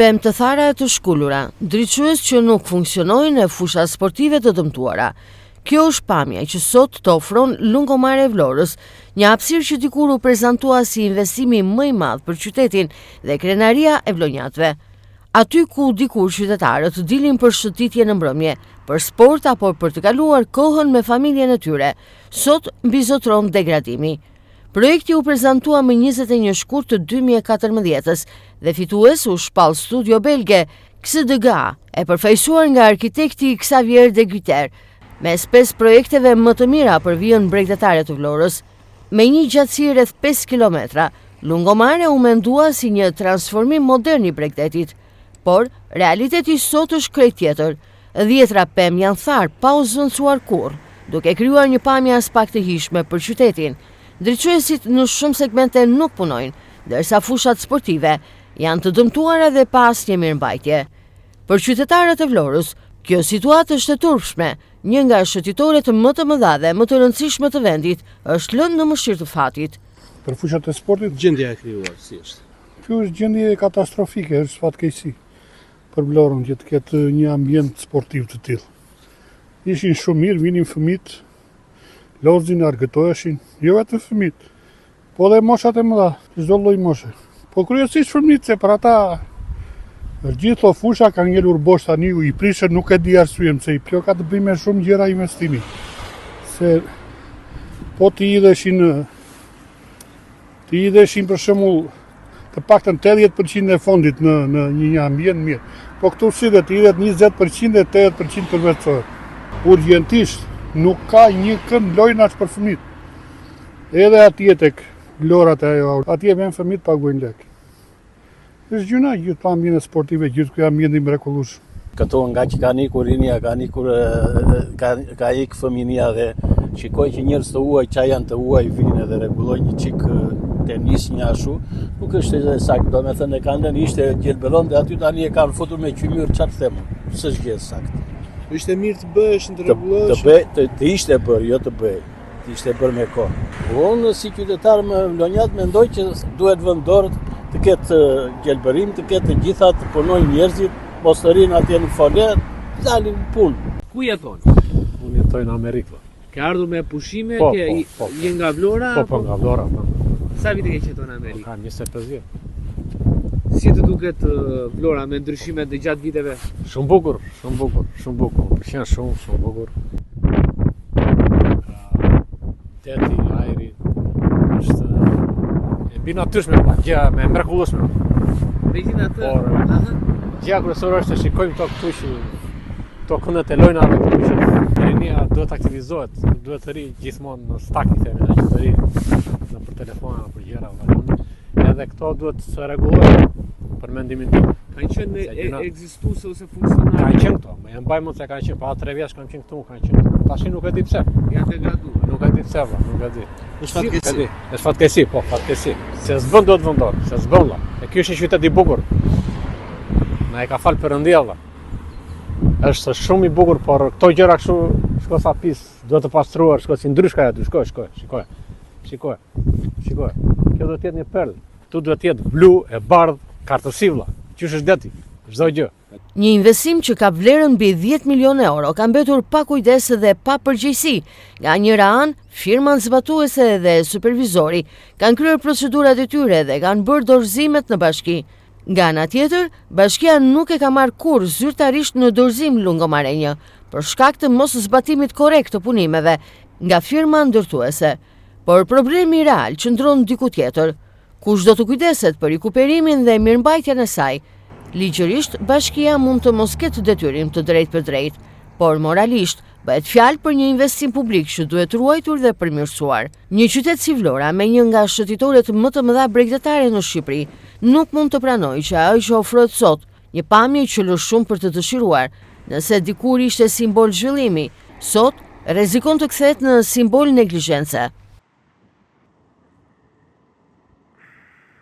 Pemë të thara e të shkullura, ndriçues që nuk funksionojnë e fusha sportive të dëmtuara. Kjo është pamja që sot të ofron Lungomare e Vlorës, një hapësirë që dikur u prezantua si investimi më i madh për qytetin dhe krenaria e vlonjatëve. Aty ku dikur qytetarët dilin për shëtitje në mbrëmje, për sport apo për të kaluar kohën me familjen e tyre, sot mbizotron degradimi. Projekti u prezantua më 21 shkurt të 2014 dhe fitues u shpall studio belge XDGA, e përfaqësuar nga arkitekti Xavier de Guiter, mes 5 projekteve më të mira për vijën bregdetare të Vlorës. Me një gjatësi rreth 5 kilometra, Lungomare u mendua si një transformim modern i bregdetit, por realiteti sot është krejt tjetër. 10 pemë janë tharë pa u zvendësuar kurrë, duke krijuar një pamje as pak të hijshme për qytetin. Ndriçuesit në shumë segmente nuk punojnë, ndërsa fushat sportive janë të dëmtuara dhe pa asnjë mirëmbajtje. Për qytetarët e Vlorës, kjo situatë është e turpshme. Një nga shëtitoret më të mëdha dhe më të rëndësishme të vendit është lënë në mëshirë të fatit. Për fushat e sportit, gjendja e krijuar si është? Kjo është gjendje katastrofike, është fatkeqësi për Vlorën që të ketë një ambient sportiv të tillë. Ishin shumë mirë, vinin fëmijët, lozin, argëtoheshin, jo vetëm fëmijët, po dhe moshat e mëdha, çdo lloj moshe. Po kryesisht fëmijët, se për ata gjithë o fusha ka ngelur bosh tani, i prishën nuk e di arsyen, se i kjo ka të bëjë me shumë gjëra investimi. Se po të idheshin për shembull të paktën 80% e fondit në një ambient mirë. Po këtu si dhe të idhet 20% e 80% përvetësohet. Urgjentisht nuk ka një kënd lojnash për fëmijët. Edhe atje tek Vlorat ajo, atje vjen fëmijët paguajnë lek. Është gjëna gjithë pa ambjente sportive, gjithë ky ambient i mrekullueshëm. Këto nga që ka ikur rinia, ka ikë fëminia dhe shikoj që njerëz të huaj, që janë të huaj, vinin edhe rregullojnë një çik tenis një ashtu, nuk është edhe saktë, do me thënë e kanë lënë ishte gjelbëron dhe aty tani e kanë futur me qymyr, çfarë them, s'është gjë saktë. Ishte mirë të bëhesh, të rregullohesh. Të ishte bërë, jo të bëj. Të ishte bërë me kohë. Unë si qytetar më vlonjat mendoj që duhet vënë dorë të ketë gjelbërim, të ketë të gjitha të punojnë njerëzit, mos të rinë atje në fole, dalin punë. Ku jeton? Unë jetoj në Amerikë. Ke ardhur me pushime, je nga Vlora? Po, nga Vlora. Sa vite ke qeton në Amerikë? Ka 25 vjet. Si të duket Vlora me ndryshimet e gjatë viteve? Shumë bukur. Pëlqen shumë bukur. Teti, ajri, është e bi natyrshme, gjëja me mrekullueshme. Megjithatë, gjëja kryesore është të shikojmë këtu që këto këndet e lojnave këtu që rinia duhet aktivizohet, duhet të ri gjithmonë në stak i themi, që të ri në për telefona, për gjëra valone. Edhe këto duhet të rregullohen për mendimin tim. Kanë qenë ekzistuese ose funksionale? Kanë qenë këto, më mbaj mend se kanë qenë, pa 3 vjeç kanë qenë këtu, Tash nuk e di pse. Janë degraduar. Nuk e di pse, nuk e di. Është fatkeqësi. Fatkeqësi. Se s'bën dot vendor, se s'bën valla. E ky është një qytet i bukur. Na e ka fal Perëndia valla. Është shumë i bukur, por këto gjëra kështu, shko sa pis, duhet të pastruar, shko si ndryshka aty, shikoj. Kjo duhet të jetë një perlë. Këtu duhet të jetë blu e bardh, kartësi valla. Qysh është deti? Çdo gjë. Një investim që ka vlerën mbi 10 milion euro ka mbetur pa kujdes dhe pa përgjegjësi. Nga njëra anë, firma zbatuese dhe supervizori kanë kryer procedurat e tyre dhe kanë bërë dorëzimet në bashki. Nga ana tjetër, bashkia nuk e ka marrë kurrë zyrtarisht në dorëzim Lungomarenjë për shkak të mos zbatimit korrekt të punimeve nga firma ndërtuese. Por problemi real qëndron diku tjetër. Kush do të kujdeset për rikuperimin dhe mirëmbajtjen e saj? Ligjërisht, bashkia mund të mos ketë detyrim të drejtë për drejtë, por moralisht bëhet fjalë për një investim publik që duhet ruajtur dhe përmirësuar. Një qytet si Vlora, me një nga shëtitoret më të mëdha bregdetare në Shqipëri, nuk mund të pranojë që ajo që ofrohet sot, një pamje që lë shumë për të dëshiruar. Nëse dikur ishte simbol zhvillimi, sot rrezikon të kthehet në simbol neglizhence.